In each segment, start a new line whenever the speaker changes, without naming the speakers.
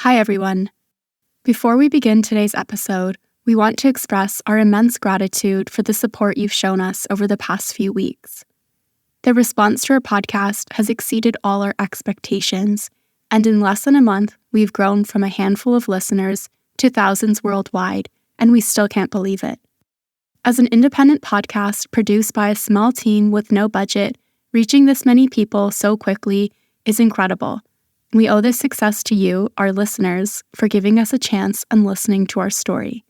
Hi, everyone. Before we begin today's episode, we want to express our immense gratitude for the support you've shown us over the past few weeks. The response to our podcast has exceeded all our expectations, and in less than a month, we've grown from a handful of listeners to thousands worldwide, and we still can't believe it. As an independent podcast produced by a small team with no budget, reaching this many people so quickly is incredible. We owe this success to you, our listeners, for giving us a chance and listening to our story.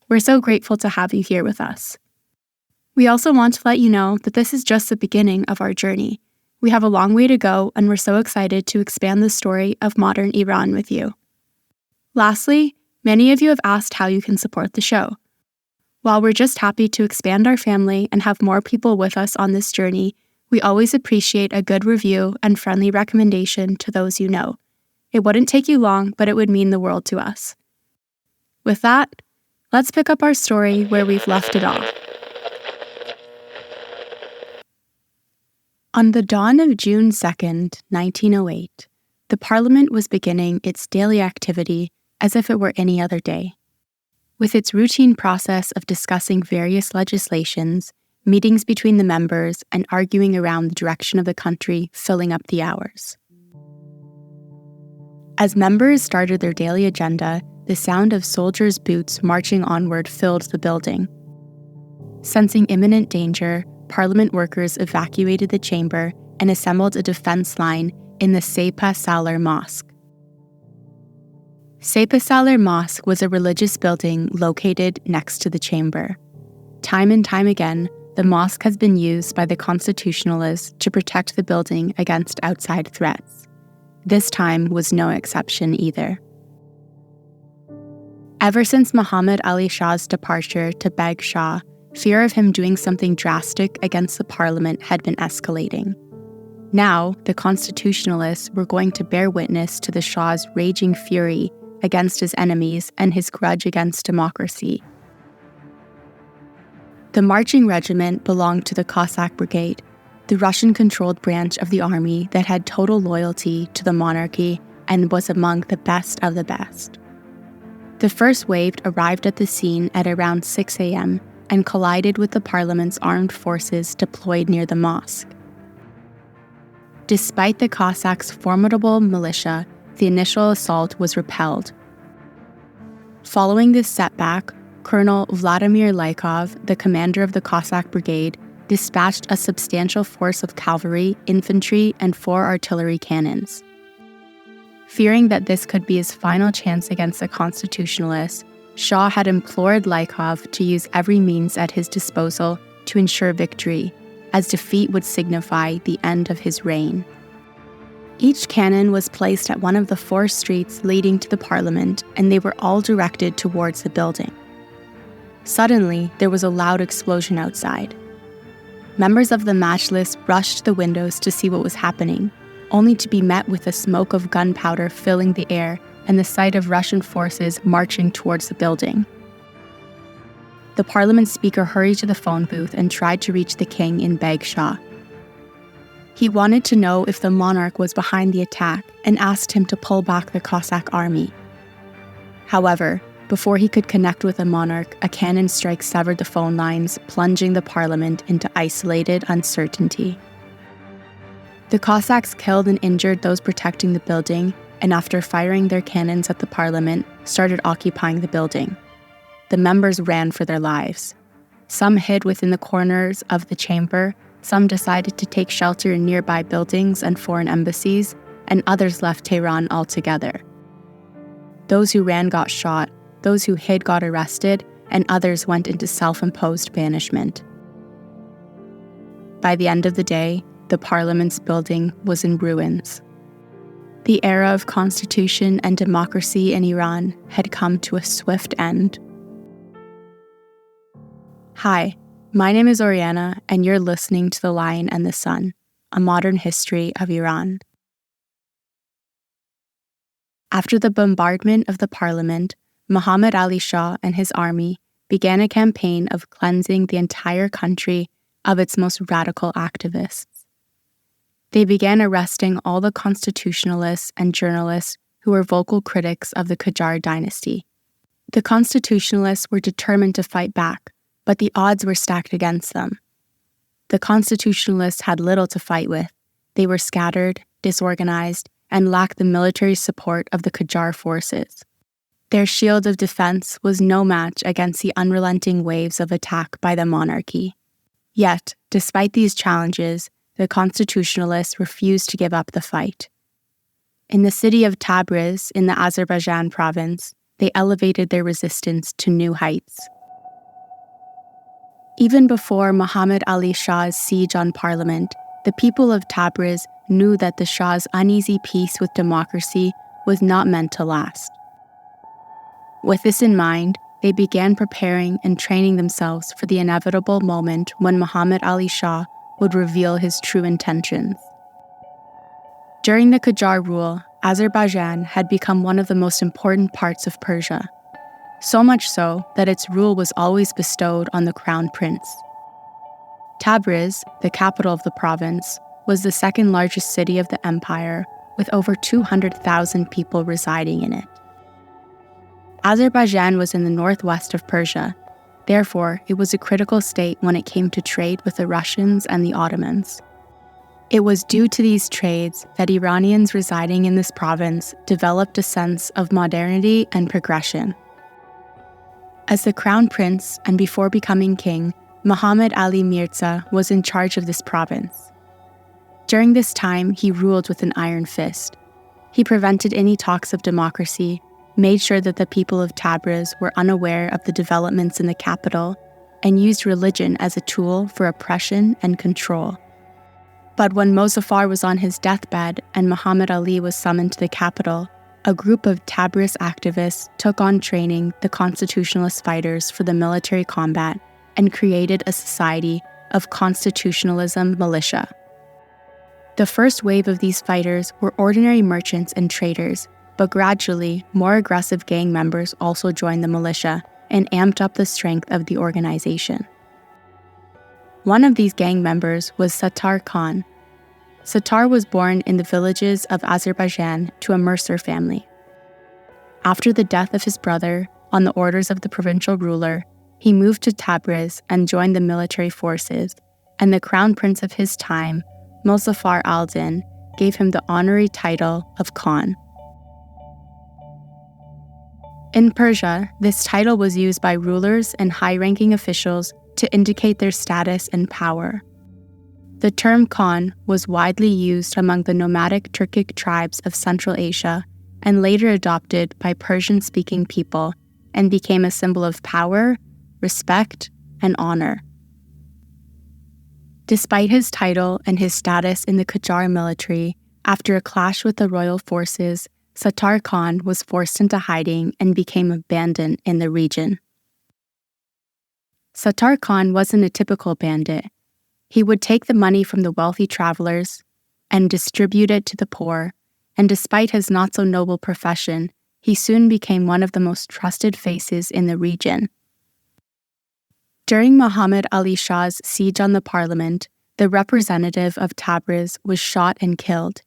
We're so grateful to have you here with us. We also want to let you know that this is just the beginning of our journey. We have a long way to go, and we're so excited to expand the story of modern Iran with you. Lastly, many of you have asked how you can support the show. While we're just happy to expand our family and have more people with us on this journey, we always appreciate a good review and friendly recommendation to those you know. It wouldn't take you long, but it would mean the world to us. With that, let's pick up our story where we've left it off. On the dawn of June 2nd, 1908, the Parliament was beginning its daily activity as if it were any other day. With its routine process of discussing various legislations, meetings between the members, and arguing around the direction of the country filling up the hours. As members started their daily agenda, the sound of soldiers' boots marching onward filled the building. Sensing imminent danger, Parliament workers evacuated the chamber and assembled a defense line in the Sepahsalar Mosque. Sepahsalar Mosque was a religious building located next to the chamber. Time and time again, the mosque has been used by the constitutionalists to protect the building against outside threats. This time was no exception either. Ever since Mohammad Ali Shah's departure to Beg Shah, fear of him doing something drastic against the parliament had been escalating. Now, the constitutionalists were going to bear witness to the Shah's raging fury against his enemies and his grudge against democracy. The marching regiment belonged to the Cossack Brigade, the Russian-controlled branch of the army that had total loyalty to the monarchy and was among the best of the best. The first wave arrived at the scene at around 6 a.m. and collided with the parliament's armed forces deployed near the mosque. Despite the Cossacks' formidable militia, the initial assault was repelled. Following this setback, Colonel Vladimir Liakhov, the commander of the Cossack Brigade, dispatched a substantial force of cavalry, infantry, and 4 artillery cannons. Fearing that this could be his final chance against the constitutionalists, Shah had implored Liakhov to use every means at his disposal to ensure victory, as defeat would signify the end of his reign. Each cannon was placed at one of the 4 streets leading to the parliament, and they were all directed towards the building. Suddenly, there was a loud explosion outside. Members of the Majlis rushed to the windows to see what was happening, only to be met with the smoke of gunpowder filling the air and the sight of Russian forces marching towards the building. The parliament speaker hurried to the phone booth and tried to reach the king in Beg Shah. He wanted to know if the monarch was behind the attack and asked him to pull back the Cossack army. However, before he could connect with the monarch, a cannon strike severed the phone lines, plunging the parliament into isolated uncertainty. The Cossacks killed and injured those protecting the building, and after firing their cannons at the parliament, started occupying the building. The members ran for their lives. Some hid within the corners of the chamber, some decided to take shelter in nearby buildings and foreign embassies, and others left Tehran altogether. Those who ran got shot, those who hid got arrested, and others went into self-imposed banishment. By the end of the day, the parliament's building was in ruins. The era of constitution and democracy in Iran had come to a swift end. Hi, my name is Oriana, and you're listening to The Lion and the Sun, a modern history of Iran. After the bombardment of the parliament, Mohammad Ali Shah and his army began a campaign of cleansing the entire country of its most radical activists. They began arresting all the constitutionalists and journalists who were vocal critics of the Qajar dynasty. The constitutionalists were determined to fight back, but the odds were stacked against them. The constitutionalists had little to fight with. They were scattered, disorganized, and lacked the military support of the Qajar forces. Their shield of defense was no match against the unrelenting waves of attack by the monarchy. Yet, despite these challenges, the constitutionalists refused to give up the fight. In the city of Tabriz, in the Azerbaijan province, they elevated their resistance to new heights. Even before Mohammad Ali Shah's siege on parliament, the people of Tabriz knew that the Shah's uneasy peace with democracy was not meant to last. With this in mind, they began preparing and training themselves for the inevitable moment when Mohammad Ali Shah would reveal his true intentions. During the Qajar rule, Azerbaijan had become one of the most important parts of Persia, so much so that its rule was always bestowed on the crown prince. Tabriz, the capital of the province, was the second largest city of the empire, with over 200,000 people residing in it. Azerbaijan was in the northwest of Persia. Therefore, it was a critical state when it came to trade with the Russians and the Ottomans. It was due to these trades that Iranians residing in this province developed a sense of modernity and progression. As the crown prince and before becoming king, Muhammad Ali Mirza was in charge of this province. During this time, he ruled with an iron fist. He prevented any talks of democracy, made sure that the people of Tabriz were unaware of the developments in the capital, and used religion as a tool for oppression and control. But when Mozaffar was on his deathbed and Muhammad Ali was summoned to the capital, a group of Tabriz activists took on training the constitutionalist fighters for the military combat and created a society of constitutionalism militia. The first wave of these fighters were ordinary merchants and traders, but gradually, more aggressive gang members also joined the militia and amped up the strength of the organization. One of these gang members was Sattar Khan. Sattar was born in the villages of Azerbaijan to a mercer family. After the death of his brother, on the orders of the provincial ruler, he moved to Tabriz and joined the military forces, and the crown prince of his time, Mozaffar al-Din, gave him the honorary title of Khan. In Persia, this title was used by rulers and high-ranking officials to indicate their status and power. The term Khan was widely used among the nomadic Turkic tribes of Central Asia and later adopted by Persian-speaking people and became a symbol of power, respect, and honor. Despite his title and his status in the Qajar military, after a clash with the royal forces, Sattar Khan was forced into hiding and became a bandit in the region. Sattar Khan wasn't a typical bandit. He would take the money from the wealthy travelers and distribute it to the poor, and despite his not-so-noble profession, he soon became one of the most trusted faces in the region. During Muhammad Ali Shah's siege on the parliament, the representative of Tabriz was shot and killed.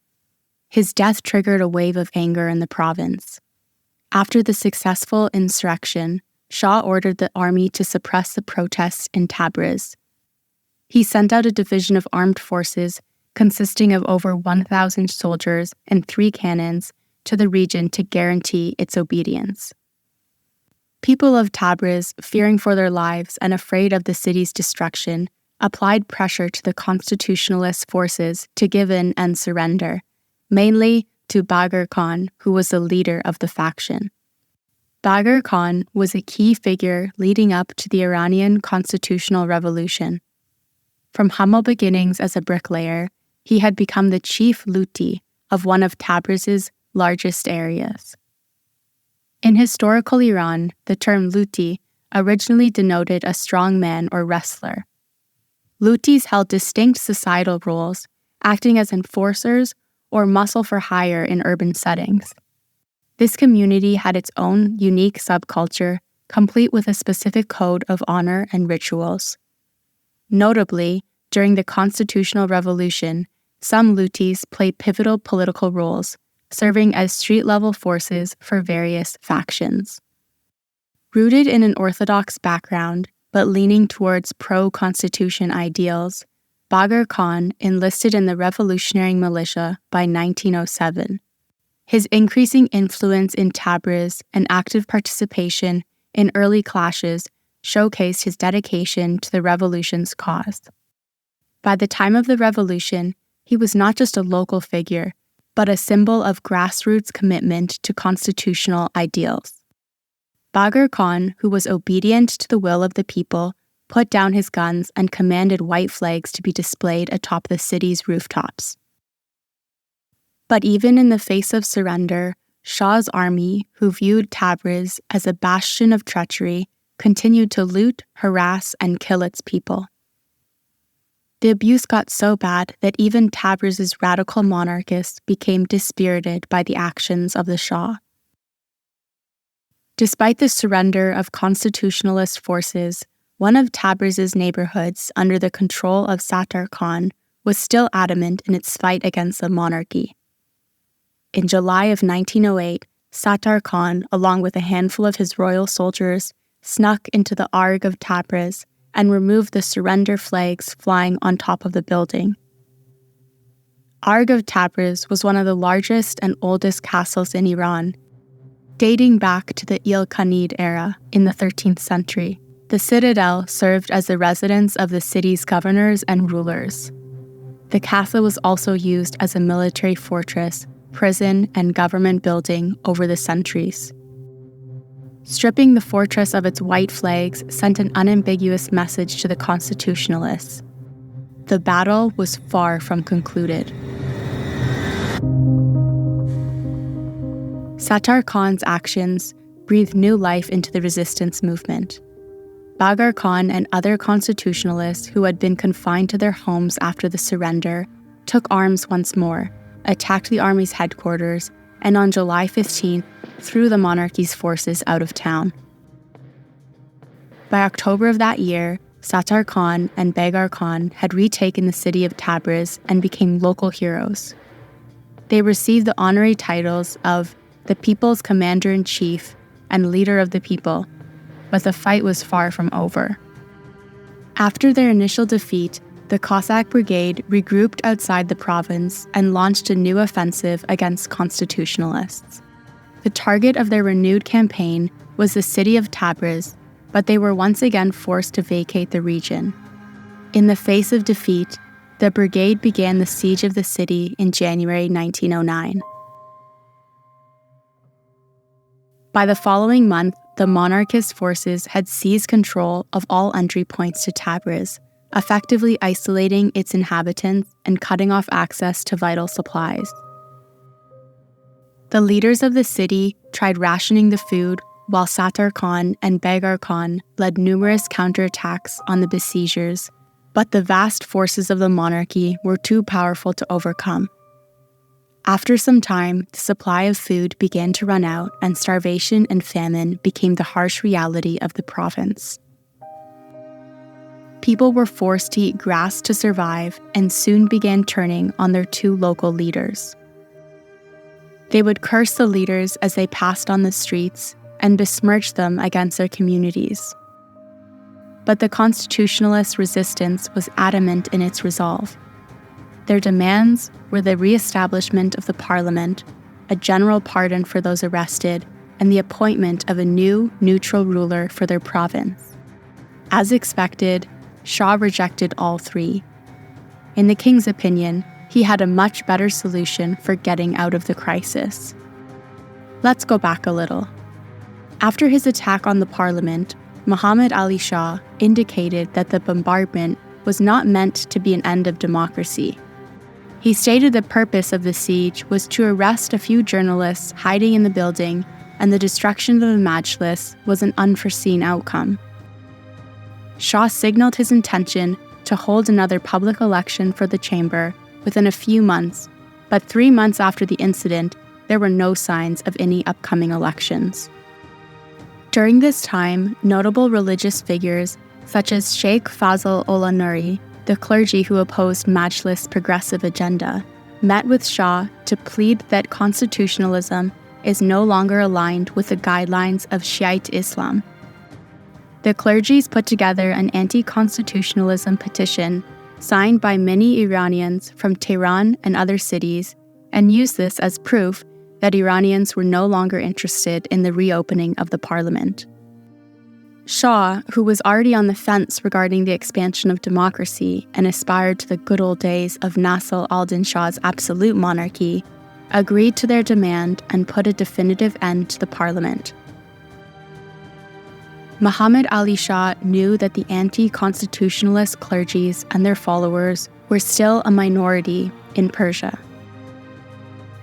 His death triggered a wave of anger in the province. After the successful insurrection, Shah ordered the army to suppress the protests in Tabriz. He sent out a division of armed forces consisting of over 1,000 soldiers and 3 cannons to the region to guarantee its obedience. People of Tabriz, fearing for their lives and afraid of the city's destruction, applied pressure to the constitutionalist forces to give in and surrender, mainly to Baghir Khan, who was the leader of the faction. Baghir Khan was a key figure leading up to the Iranian constitutional revolution. From humble beginnings as a bricklayer, he had become the chief luti of one of Tabriz's largest areas. In historical Iran, the term luti originally denoted a strong man or wrestler. Lutis held distinct societal roles, acting as enforcers or muscle for hire in urban settings. This community had its own unique subculture, complete with a specific code of honor and rituals. Notably, during the constitutional revolution, some lutis played pivotal political roles, serving as street-level forces for various factions. Rooted in an orthodox background, but leaning towards pro-constitution ideals, Baghar Khan enlisted in the revolutionary militia by 1907. His increasing influence in Tabriz and active participation in early clashes showcased his dedication to the revolution's cause. By the time of the revolution, he was not just a local figure, but a symbol of grassroots commitment to constitutional ideals. Baghar Khan, who was obedient to the will of the people, put down his guns and commanded white flags to be displayed atop the city's rooftops. But even in the face of surrender, Shah's army, who viewed Tabriz as a bastion of treachery, continued to loot, harass, and kill its people. The abuse got so bad that even Tabriz's radical monarchists became dispirited by the actions of the Shah. Despite the surrender of constitutionalist forces, one of Tabriz's neighborhoods under the control of Sattar Khan was still adamant in its fight against the monarchy. In July of 1908, Sattar Khan, along with a handful of his royal soldiers, snuck into the Arg of Tabriz and removed the surrender flags flying on top of the building. Arg of Tabriz was one of the largest and oldest castles in Iran, dating back to the Ilkhanid era in the 13th century. The citadel served as the residence of the city's governors and rulers. The castle was also used as a military fortress, prison, and government building over the centuries. Stripping the fortress of its white flags sent an unambiguous message to the constitutionalists. The battle was far from concluded. Sattar Khan's actions breathed new life into the resistance movement. Baghar Khan and other constitutionalists who had been confined to their homes after the surrender took arms once more, attacked the army's headquarters, and on July 15th, threw the monarchy's forces out of town. By October of that year, Sattar Khan and Baghar Khan had retaken the city of Tabriz and became local heroes. They received the honorary titles of the People's Commander-in-Chief and Leader of the People, but the fight was far from over. After their initial defeat, the Cossack Brigade regrouped outside the province and launched a new offensive against constitutionalists. The target of their renewed campaign was the city of Tabriz, but they were once again forced to vacate the region. In the face of defeat, the brigade began the siege of the city in January 1909. By the following month, the monarchist forces had seized control of all entry points to Tabriz, effectively isolating its inhabitants and cutting off access to vital supplies. The leaders of the city tried rationing the food, while Sattar Khan and Baghar Khan led numerous counterattacks on the besiegers, but the vast forces of the monarchy were too powerful to overcome. After some time, the supply of food began to run out, and starvation and famine became the harsh reality of the province. People were forced to eat grass to survive and soon began turning on their two local leaders. They would curse the leaders as they passed on the streets and besmirch them against their communities. But the constitutionalist resistance was adamant in its resolve. Their demands were the re-establishment of the parliament, a general pardon for those arrested, and the appointment of a new, neutral ruler for their province. As expected, Shah rejected all three. In the king's opinion, he had a much better solution for getting out of the crisis. Let's go back a little. After his attack on the parliament, Mohammad Ali Shah indicated that the bombardment was not meant to be an end of democracy. He stated the purpose of the siege was to arrest a few journalists hiding in the building, and the destruction of the Majlis was an unforeseen outcome. Shah signaled his intention to hold another public election for the chamber within a few months, but 3 months after the incident, there were no signs of any upcoming elections. During this time, notable religious figures such as Sheikh Fazl Ullah Nuri, the clergy who opposed Majlis' progressive agenda, met with Shah to plead that constitutionalism is no longer aligned with the guidelines of Shiite Islam. The clergies put together an anti-constitutionalism petition signed by many Iranians from Tehran and other cities, and used this as proof that Iranians were no longer interested in the reopening of the parliament. Shah, who was already on the fence regarding the expansion of democracy and aspired to the good old days of Nasser al-Din Shah's absolute monarchy, agreed to their demand and put a definitive end to the parliament. Mohammad Ali Shah knew that the anti-constitutionalist clergies and their followers were still a minority in Persia.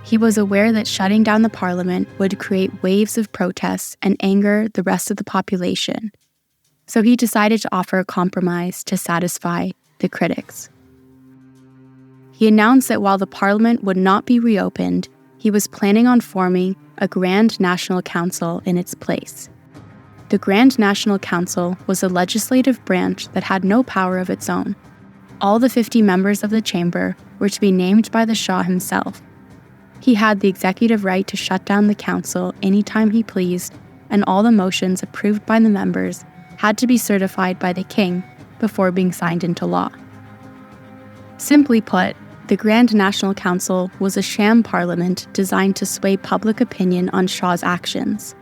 He was aware that shutting down the parliament would create waves of protests and anger the rest of the population, so he decided to offer a compromise to satisfy the critics. He announced that while the parliament would not be reopened, he was planning on forming a Grand National Council in its place. The Grand National Council was a legislative branch that had no power of its own. All the 50 members of the chamber were to be named by the Shah himself. He had the executive right to shut down the council anytime he pleased, and all the motions approved by the members had to be certified by the king before being signed into law. Simply put, the Grand National Council was a sham parliament designed to sway public opinion on Shah's actions.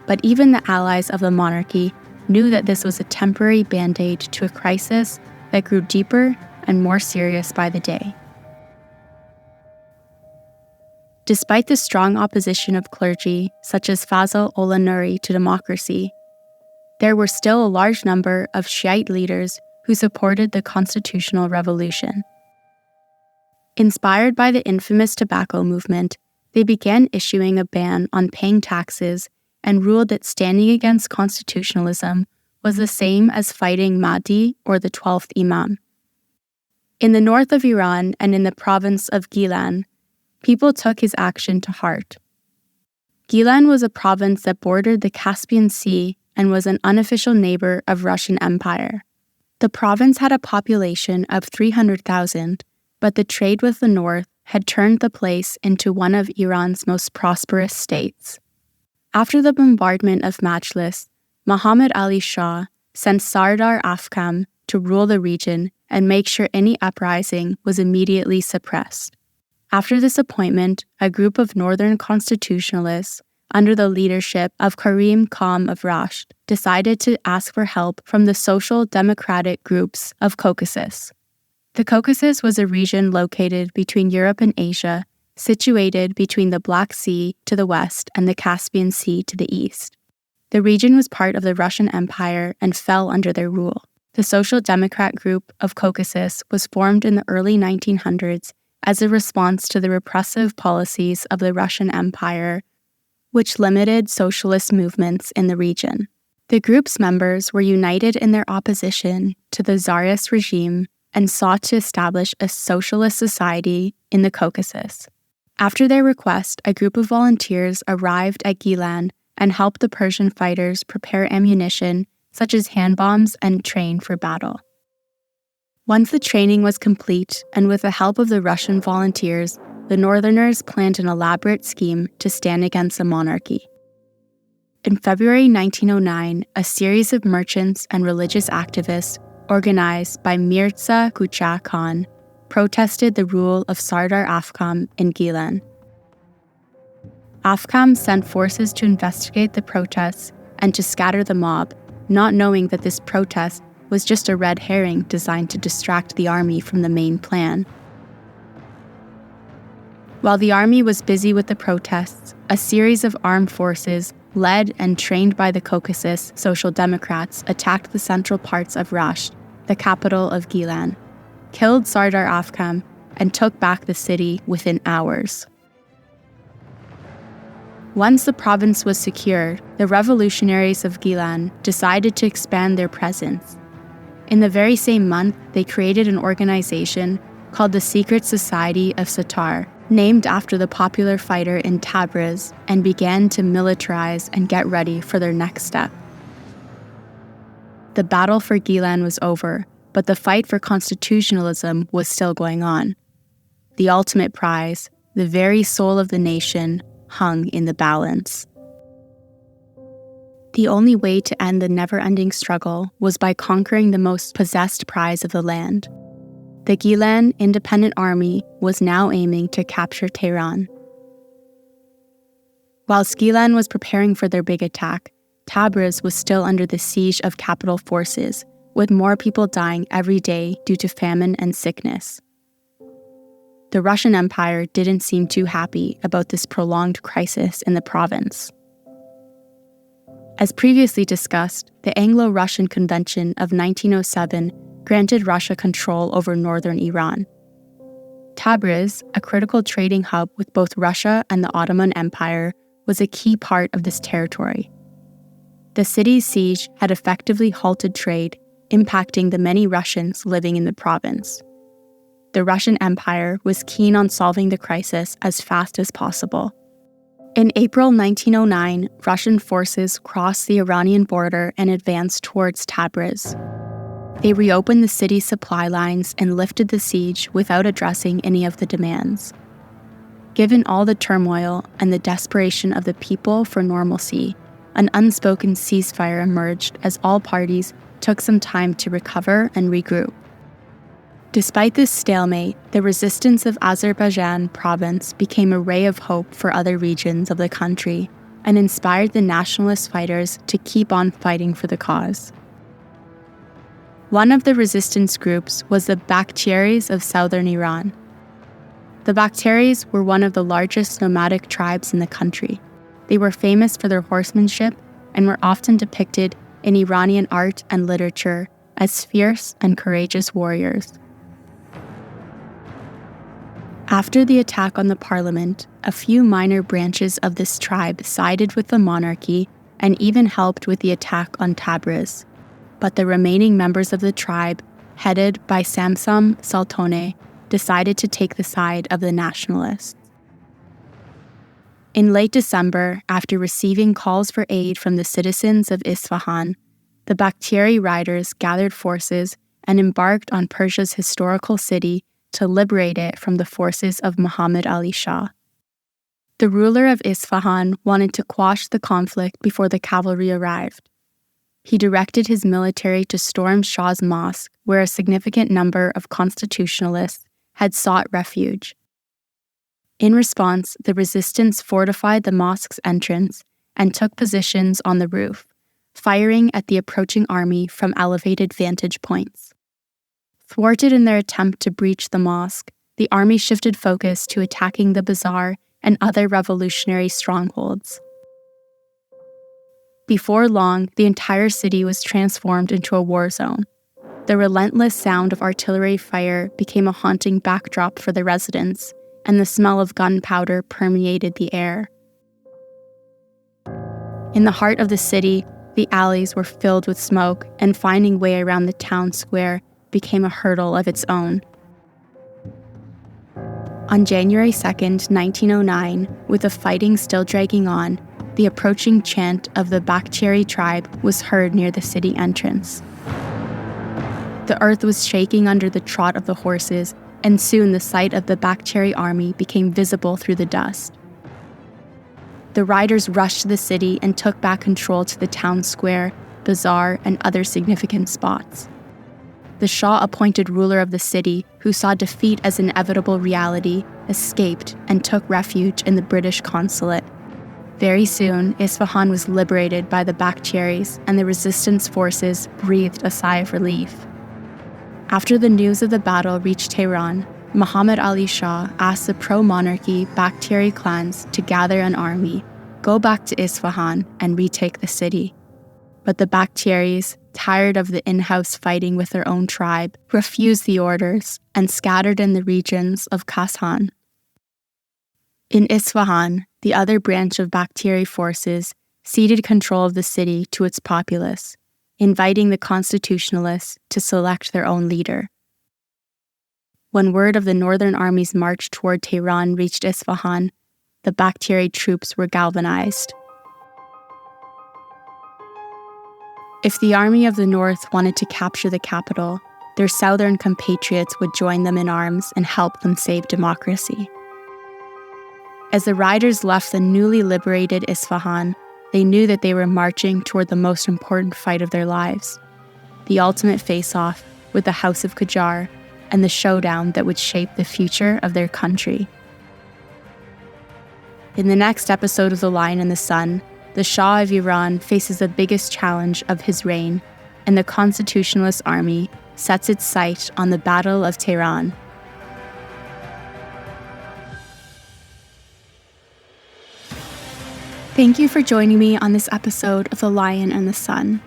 But even the allies of the monarchy knew that this was a temporary band-aid to a crisis that grew deeper and more serious by the day. Despite the strong opposition of clergy, such as Fazl-Ullah Nuri, to democracy, there were still a large number of Shiite leaders who supported the constitutional revolution. Inspired by the infamous tobacco movement, they began issuing a ban on paying taxes and ruled that standing against constitutionalism was the same as fighting Mahdi or the 12th Imam. In the north of Iran and in the province of Gilan, people took his action to heart. Gilan was a province that bordered the Caspian Sea and was an unofficial neighbor of Russian Empire. The province had a population of 300,000, but the trade with the north had turned the place into one of Iran's most prosperous states. After the bombardment of Majlis, Mohammad Ali Shah sent Sardar Afkam to rule the region and make sure any uprising was immediately suppressed. After this appointment, a group of northern constitutionalists, under the leadership of Karim Khan of Rasht, decided to ask for help from the social democratic groups of Caucasus. The Caucasus was a region located between Europe and Asia, situated between the Black Sea to the west and the Caspian Sea to the east. The region was part of the Russian Empire and fell under their rule. The Social Democrat Group of Caucasus was formed in the early 1900s as a response to the repressive policies of the Russian Empire, which limited socialist movements in the region. The group's members were united in their opposition to the Tsarist regime and sought to establish a socialist society in the Caucasus. After their request, a group of volunteers arrived at Gilan and helped the Persian fighters prepare ammunition, such as hand bombs, and train for battle. Once the training was complete, and with the help of the Russian volunteers, the Northerners planned an elaborate scheme to stand against the monarchy. In February 1909, a series of merchants and religious activists, organized by Mirza Kucha Khan, protested the rule of Sardar Afkam in Gilan. Afkam sent forces to investigate the protests and to scatter the mob, not knowing that this protest was just a red herring designed to distract the army from the main plan. While the army was busy with the protests, a series of armed forces, led and trained by the Caucasus Social Democrats, attacked the central parts of Rasht, the capital of Gilan, killed Sardar Afkam, and took back the city within hours. Once the province was secured, the revolutionaries of Gilan decided to expand their presence. In the very same month, they created an organization called the Secret Society of Sattar, named after the popular fighter in Tabriz, and began to militarize and get ready for their next step. The battle for Gilan was over, but the fight for constitutionalism was still going on. the ultimate prize, the very soul of the nation, hung in the balance. The only way to end the never-ending struggle was by conquering the most possessed prize of the land. The Gilan Independent Army was now aiming to capture Tehran. Whilst Gilan was preparing for their big attack, Tabriz was still under the siege of capital forces, with more people dying every day due to famine and sickness. The Russian Empire didn't seem too happy about this prolonged crisis in the province. As previously discussed, the Anglo-Russian Convention of 1907 granted Russia control over northern Iran. Tabriz, a critical trading hub with both Russia and the Ottoman Empire, was a key part of this territory. The city's siege had effectively halted trade, impacting the many Russians living in the province. The Russian Empire was keen on solving the crisis as fast as possible. In April 1909, Russian forces crossed the Iranian border and advanced towards Tabriz. They reopened the city's supply lines and lifted the siege without addressing any of the demands. Given all the turmoil and the desperation of the people for normalcy, an unspoken ceasefire emerged as all parties took some time to recover and regroup. Despite this stalemate, the resistance of Azerbaijan province became a ray of hope for other regions of the country and inspired the nationalist fighters to keep on fighting for the cause. One of the resistance groups was the Bakhtiaris of southern Iran. The Bakhtiaris were one of the largest nomadic tribes in the country. They were famous for their horsemanship and were often depicted in Iranian art and literature as fierce and courageous warriors. After the attack on the parliament, a few minor branches of this tribe sided with the monarchy and even helped with the attack on Tabriz. But the remaining members of the tribe, headed by Samsam Saltone, decided to take the side of the nationalists. In late December, after receiving calls for aid from the citizens of Isfahan, the Bakhtiari riders gathered forces and embarked on Persia's historical city to liberate it from the forces of Muhammad Ali Shah. The ruler of Isfahan wanted to quash the conflict before the cavalry arrived. He directed his military to storm Shah's mosque, where a significant number of constitutionalists had sought refuge. In response, the resistance fortified the mosque's entrance and took positions on the roof, firing at the approaching army from elevated vantage points. Thwarted in their attempt to breach the mosque, the army shifted focus to attacking the bazaar and other revolutionary strongholds. Before long, the entire city was transformed into a war zone. The relentless sound of artillery fire became a haunting backdrop for the residents, and the smell of gunpowder permeated the air. In the heart of the city, the alleys were filled with smoke, and finding way around the town square became a hurdle of its own. On January 2nd, 1909, with the fighting still dragging on, the approaching chant of the Bakhtiari tribe was heard near the city entrance. The earth was shaking under the trot of the horses, and soon the sight of the Bakhtiari army became visible through the dust. The riders rushed to the city and took back control to the town square, bazaar, and other significant spots. The Shah-appointed ruler of the city, who saw defeat as an inevitable reality, escaped and took refuge in the British consulate. Very soon, Isfahan was liberated by the Bakhtiaris, and the resistance forces breathed a sigh of relief. After the news of the battle reached Tehran, Muhammad Ali Shah asked the pro-monarchy Bakhtiari clans to gather an army, go back to Isfahan, and retake the city. But the Bakhtiaris, tired of the in-house fighting with their own tribe, refused the orders and scattered in the regions of Kashan. In Isfahan, the other branch of Bakhtiari forces ceded control of the city to its populace, inviting the constitutionalists to select their own leader. When word of the northern army's march toward Tehran reached Isfahan, the Bakhtiari troops were galvanized. If the army of the north wanted to capture the capital, their southern compatriots would join them in arms and help them save democracy. As the riders left the newly liberated Isfahan, they knew that they were marching toward the most important fight of their lives, the ultimate face-off with the House of Qajar and the showdown that would shape the future of their country. In the next episode of The Lion and the Sun, the Shah of Iran faces the biggest challenge of his reign, and the Constitutionalist Army sets its sight on the Battle of Tehran. Thank you for joining me on this episode of The Lion and the Sun.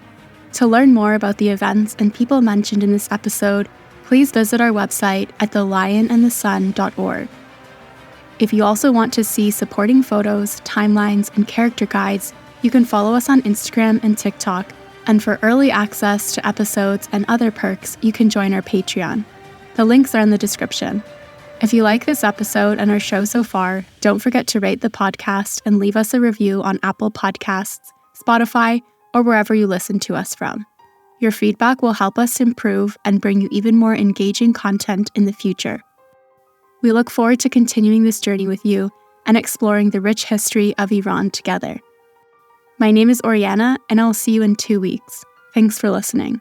To learn more about the events and people mentioned in this episode, please visit our website at thelionandthesun.org. If you also want to see supporting photos, timelines, and character guides, you can follow us on Instagram and TikTok, and for early access to episodes and other perks, you can join our Patreon. The links are in the description. If you like this episode and our show so far, don't forget to rate the podcast and leave us a review on Apple Podcasts, Spotify, or wherever you listen to us from. Your feedback will help us improve and bring you even more engaging content in the future. We look forward to continuing this journey with you and exploring the rich history of Iran together. My name is Oriana, and I'll see you in 2 weeks. Thanks for listening.